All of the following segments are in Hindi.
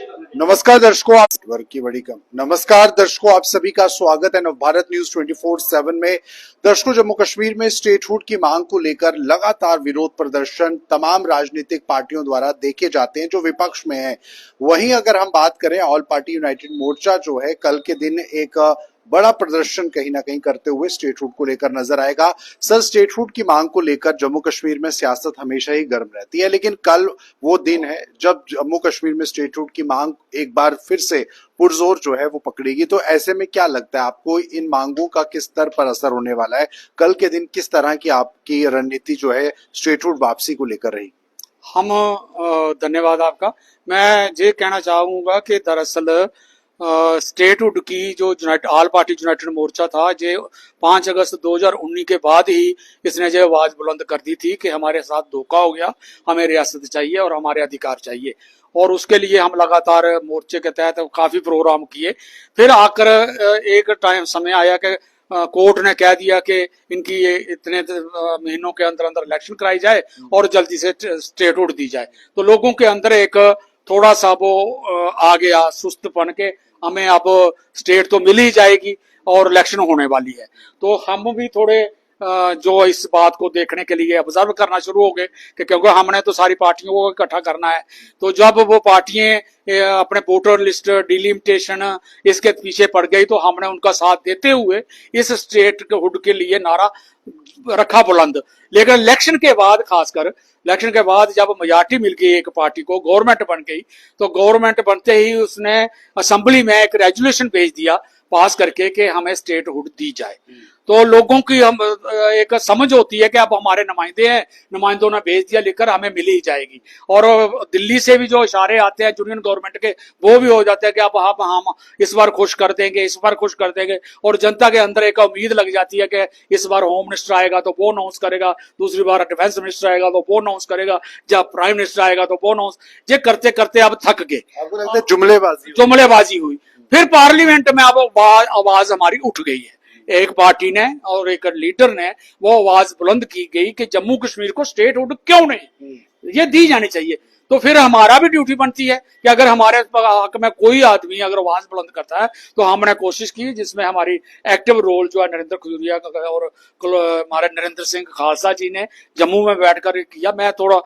नमस्कार दर्शकों, आप वर्ग की बड़ी कम नमस्कार दर्शकों, आप सभी का स्वागत है नवभारत न्यूज 24/7 में। दर्शकों, जम्मू कश्मीर में स्टेटहुड की मांग को लेकर लगातार विरोध प्रदर्शन तमाम राजनीतिक पार्टियों द्वारा देखे जाते हैं जो विपक्ष में है। वहीं अगर हम बात करें, ऑल पार्टी यूनाइटेड मोर्चा जो है कल के दिन एक बड़ा प्रदर्शन कहीं ना कहीं करते हुए स्टेटहुड को लेकर नजर आएगा। सर, स्टेटहुड की मांग को लेकर जम्मू कश्मीर में सियासत हमेशा ही गर्म रहती है, लेकिन कल वो दिन है जब जम्मू कश्मीर में स्टेटहुड की मांग एक बार फिर से पुरजोर जो है वो पकड़ेगी। तो ऐसे में क्या लगता है आपको, इन मांगों का किस स्तर पर असर होने वाला है? कल के दिन किस तरह की आपकी रणनीति जो है स्टेटहुड वापसी को लेकर रही? धन्यवाद आपका। मैं ये कहना चाहूंगा कि दरअसल स्टेटहुड की जो ऑल पार्टी यूनाइटेड मोर्चा था, जो 5 अगस्त 2019 के बाद ही इसने जो आवाज बुलंद कर दी थी कि हमारे साथ धोखा हो गया, हमें रियासत चाहिए और हमारे अधिकार चाहिए। और उसके लिए हम लगातार मोर्चे के तहत काफी प्रोग्राम किए। फिर आकर एक टाइम समय आया कि कोर्ट ने कह दिया कि इनकी ये इतने महीनों के अंदर अंदर इलेक्शन कराई जाए और जल्दी से स्टेटहुड दी जाए। तो लोगों के अंदर एक थोड़ा सा वो आ गया सुस्तपन के हमें अब स्टेट तो मिल ही जाएगी और इलेक्शन होने वाली है। तो हम भी थोड़े जो इस बात को देखने के लिए ऑब्जर्व करना शुरू हो गए कि क्योंकि हमने तो सारी पार्टियों को इकट्ठा करना है। तो जब वो पार्टियां अपने वोटर लिस्ट डिलिमिटेशन इसके पीछे पड़ गई तो हमने उनका साथ देते हुए इस स्टेटहुड के लिए नारा रखा बुलंद। लेकिन इलेक्शन के बाद, खासकर इलेक्शन के बाद जब मेजॉरिटी मिल गई एक पार्टी को, गवर्नमेंट बन गई, तो गवर्नमेंट बनते ही उसने असेंबली में एक रेजोल्यूशन भेज दिया पास करके कि हमें स्टेटहुड दी जाए। तो लोगों की हम एक समझ होती है कि अब हमारे नुमाइंदे हैं, नुमाइंदों ने भेज दिया लिखकर, हमें मिल ही जाएगी। और दिल्ली से भी जो इशारे आते हैं यूनियन गवर्नमेंट के, वो भी हो जाते हैं कि अब हम इस बार खुश कर देंगे, इस बार खुश कर देंगे। और जनता के अंदर एक उम्मीद लग जाती है कि इस बार होम मिनिस्टर आएगा तो वो अनाउंस करेगा, दूसरी बार डिफेंस मिनिस्टर आएगा तो वो अनाउंस करेगा, जब प्राइम मिनिस्टर आएगा तो वो अनाउंस। ये करते करते अब थक गए, जुमलेबाजी हुई। फिर पार्लियामेंट में अब आवाज हमारी उठ गई है, एक पार्टी ने और एक लीडर ने वो आवाज बुलंद की गई कि जम्मू कश्मीर को स्टेटहुड क्यों नहीं, ये दी जानी चाहिए। तो फिर हमारा भी ड्यूटी बनती है कि अगर हमारे हक में कोई आदमी अगर आवाज बुलंद करता है तो हमने कोशिश की, जिसमें हमारी एक्टिव रोल जो है नरेंद्र खजूरिया और हमारे नरेंद्र सिंह खालसा जी ने जम्मू में बैठकर किया। मैं थोड़ा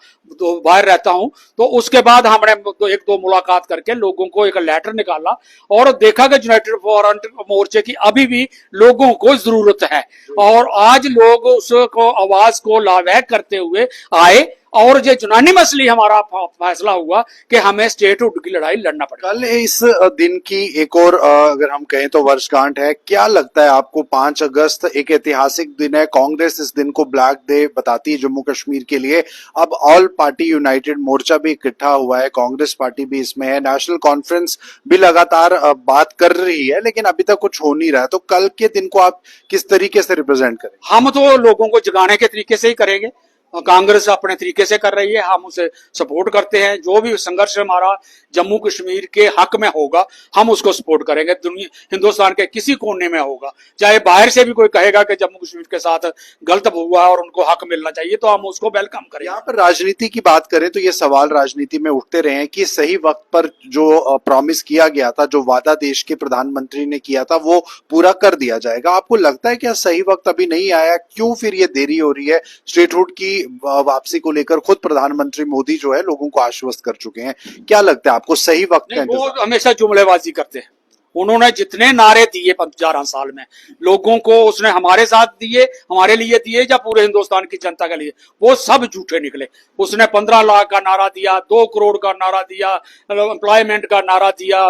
बाहर रहता हूं, तो उसके बाद हमने एक दो मुलाकात करके लोगों को एक लेटर निकाला और देखा कि यूनाइटेड फ्रंट मोर्चे की अभी भी लोगों को जरूरत है। और आज लोग उसको आवाज को लाभदायक करते हुए आए और जो यूनानी मसली हमारा फैसला हुआ कि हमें स्टेटहुड की लड़ाई लड़ना पड़ेगा। कल इस दिन की एक और अगर हम कहें तो वर्षगांठ है। क्या लगता है आपको, 5 अगस्त एक ऐतिहासिक दिन है, कांग्रेस इस दिन को ब्लैक डे बताती है जम्मू कश्मीर के लिए। अब ऑल पार्टी यूनाइटेड मोर्चा भी इकट्ठा हुआ है, कांग्रेस पार्टी भी इसमें है, नेशनल कॉन्फ्रेंस भी लगातार बात कर रही है, लेकिन अभी तक कुछ हो नहीं रहा है। तो कल के दिन को आप किस तरीके से रिप्रेजेंट करें? हम तो लोगों को जगाने के तरीके से ही करेंगे। कांग्रेस अपने तरीके से कर रही है, हम उसे सपोर्ट करते हैं। जो भी संघर्ष हमारा जम्मू कश्मीर के हक में होगा हम उसको सपोर्ट करेंगे। दुनिया हिंदुस्तान के किसी कोने में होगा, चाहे बाहर से भी कोई कहेगा कि जम्मू कश्मीर के साथ गलत हुआ और उनको हक मिलना चाहिए, तो हम उसको वेलकम करें। यहाँ पर राजनीति की बात करें तो ये सवाल राजनीति में उठते रहे हैं कि सही वक्त पर जो प्रॉमिस किया गया था, जो वादा देश के प्रधानमंत्री ने किया था, वो पूरा कर दिया जाएगा। आपको लगता है क्या सही वक्त अभी नहीं आया? क्यों फिर ये देरी हो रही है? स्टेटहुड की वापसी को लेकर खुद प्रधानमंत्री मोदी जो है लोगों को आश्वस्त कर चुके हैं। क्या लगता है आपको सही वक्त है? वो हमेशा जुमलेबाजी करते हैं। उन्होंने जितने नारे दिए 11 साल में लोगों को, उसने हमारे साथ दिए, हमारे लिए दिए या पूरे हिंदुस्तान की जनता के लिए, वो सब झूठे निकले। उसने 15 लाख का नारा दिया, 2 करोड़ का नारा दिया, एम्प्लॉयमेंट का नारा दिया,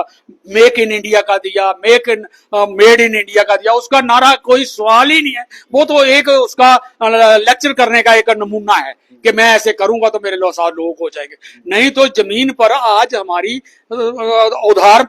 मेक इन इंडिया का दिया, मेड इन इंडिया का दिया। उसका नारा कोई सवाल ही नहीं है, वो तो एक उसका लेक्चर करने का एक नमूना है कि मैं ऐसे करूंगा तो मेरे साथ लोग हो जाएंगे। नहीं तो जमीन पर आज हमारी उधार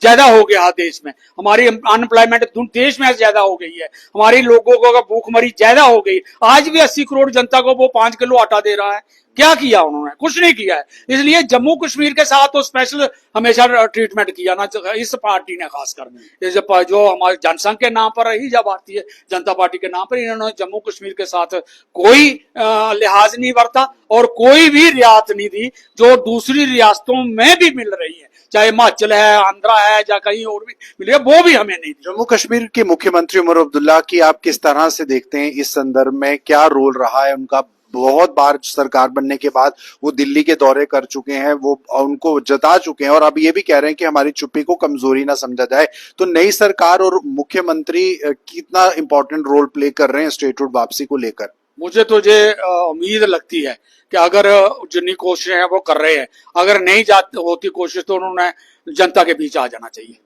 ज्यादा हो गया देश में, हमारी अनएम्प्लॉयमेंट देश में ज्यादा हो गई है, हमारी लोगों को भूखमरी ज्यादा हो गई। आज भी 80 करोड़ जनता को वो 5 किलो आटा दे रहा है, क्या किया उन्होंने? कुछ नहीं किया है। इसलिए जम्मू कश्मीर के साथ तो स्पेशल हमेशा ट्रीटमेंट किया ना इस पार्टी ने, खासकर जो हमारे जनसंघ के नाम पर रही या भारतीय जनता पार्टी के नाम पर, इन्होंने जम्मू कश्मीर के साथ कोई लिहाज नहीं बरता और कोई भी रियायत नहीं दी जो दूसरी रियासतों में भी मिल रही है, चाहे हिमाचल है, आंध्रा है या कहीं और भी मिले, वो भी हमें नहीं दी। जम्मू कश्मीर के मुख्यमंत्री उमर अब्दुल्ला की आप किस तरह से देखते हैं इस संदर्भ में, क्या रोल रहा है उनका? बहुत बार सरकार बनने के बाद वो दिल्ली के दौरे कर चुके हैं, वो उनको जता चुके हैं और अब ये भी कह रहे हैं कि हमारी चुप्पी को कमजोरी ना समझा जाए। तो नई सरकार और मुख्यमंत्री कितना इंपॉर्टेंट रोल प्ले कर रहे हैं स्टेटहुड वापसी को लेकर? मुझे तो ये उम्मीद लगती है कि अगर जितनी कोशिशें हैं वो कर रहे हैं, अगर नहीं होती कोशिश तो उन्होंने जनता के बीच आ जाना चाहिए।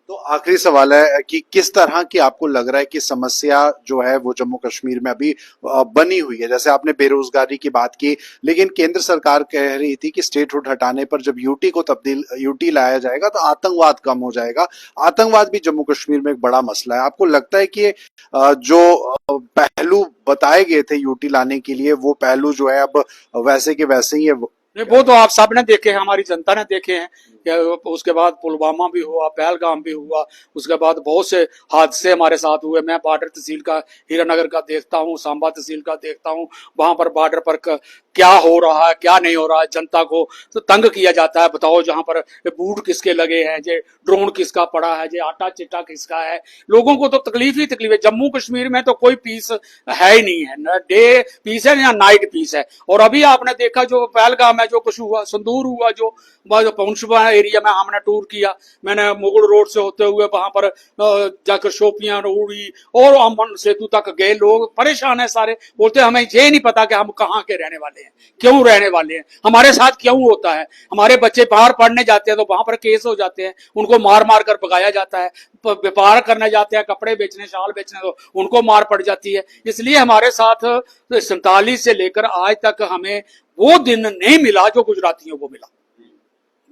तो आखिरी सवाल है कि किस तरह की आपको लग रहा है कि समस्या जो है वो जम्मू कश्मीर में अभी बनी हुई है? जैसे आपने बेरोजगारी की बात की, लेकिन केंद्र सरकार कह रही थी कि स्टेटहुड हटाने पर जब यूटी लाया जाएगा तो आतंकवाद कम हो जाएगा। आतंकवाद भी जम्मू कश्मीर में एक बड़ा मसला है। आपको लगता है कि जो पहलू बताए गए थे यूटी लाने के लिए, वो पहलू जो है अब वैसे के वैसे ही है? नहीं, वो तो आप सब ने देखे हैं, हमारी जनता ने देखे हैं कि उसके बाद पुलवामा भी हुआ, पहलगाम भी हुआ, उसके बाद बहुत से हादसे हमारे साथ हुए। मैं बॉर्डर तहसील का, हीरानगर का देखता हूँ, सांबा तहसील का देखता हूँ, वहां पर बॉर्डर पर क्या हो रहा है, क्या नहीं हो रहा है। जनता को तो तंग किया जाता है। बताओ, जहां पर बूट किसके लगे हैं, जे ड्रोन किसका पड़ा है, जे आटा चिट्टा किसका है, लोगों को तो तकलीफ ही तकलीफ है। जम्मू कश्मीर में तो कोई पीस है ही नहीं है, न डे पीस है या नाइट पीस है। और अभी आपने देखा जो पहलगाम है, जो कुछ हुआ, संदूर हुआ, जो पहुंचवा एरिया में हमने टूर किया, मैंने मुगल रोड से होते हुए वहां पर जाकर शोपियां, उड़ी और अमन सेतु तक गए। लोग परेशान है सारे, बोलते हमें ये नहीं पता कि हम कहाँ के रहने वाले हैं, क्यों रहने वाले हैं, हमारे साथ क्यों होता है। हमारे बच्चे बाहर पढ़ने जाते हैं तो वहां पर केस हो जाते हैं, उनको मार मार कर भगाया जाता है। व्यापार करने जाते हैं, कपड़े बेचने, शाल बेचने, तो उनको मार पड़ जाती है। इसलिए हमारे साथ 47 से लेकर आज तक हमें वो दिन नहीं मिला जो गुजरातियों को मिला,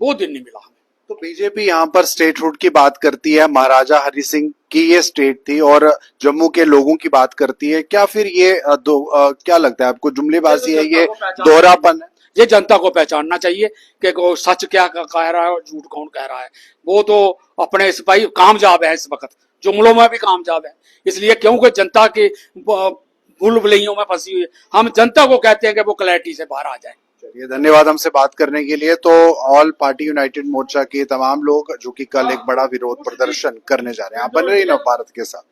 वो दिन नहीं मिला हमें। तो बीजेपी यहाँ पर स्टेटहुड की बात करती है, महाराजा हरि सिंह की ये स्टेट थी, और जम्मू के लोगों की बात करती है। क्या फिर ये क्या लगता है आपको, जुमलेबाजी है, ये दोहरापन है? ये जनता को पहचानना चाहिए कि सच क्या कह रहा है और झूठ कौन कह रहा है। वो तो अपने सिपाही कामयाब है, इस वक्त जुमलों में भी कामयाब है। इसलिए क्योंकि जनता की भूल भुलैयों में फंसी हुई है, हम जनता को कहते हैं कि वो क्लैरिटी से बाहर आ जाए। चलिए, धन्यवाद हमसे बात करने के लिए। तो ऑल पार्टी यूनाइटेड मोर्चा के तमाम लोग जो कि कल एक बड़ा विरोध प्रदर्शन करने जा रहे हैं, आप बन रही नव भारत के साथ।